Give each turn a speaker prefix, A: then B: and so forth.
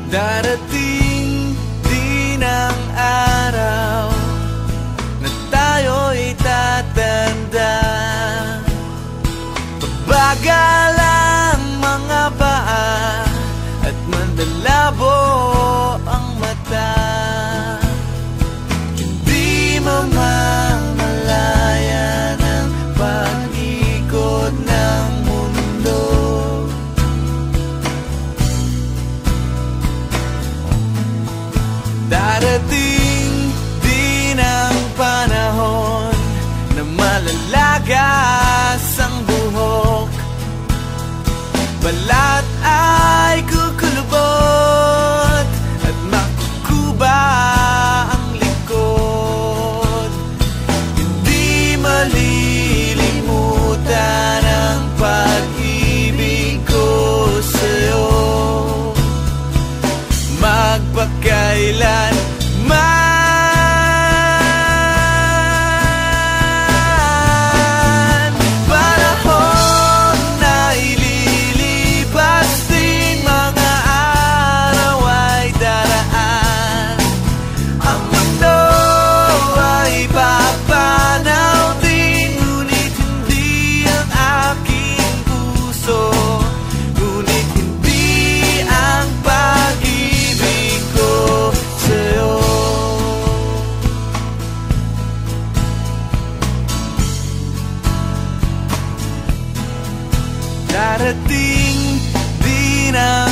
A: Darating din ang araw na tayo'y tatanda. Pabagal ang mga paa at mandalabo ang mata. Hindi mamamalayan ang pag-ikot ng mundo. Darating din ang panahon na malalagas ang buhok, balat ay kukulubot at makukuba ang likod. Hindi malilimutan ang pag-ibig ko sa'yo, magpakailan man. Panahon na ililipas din, mga araw ay daraan. Ang mundo ay papanaw din, ngunit hindi ang aking puso, ngunit hindi ang pag-ibig ko sa'yo. Darating din ang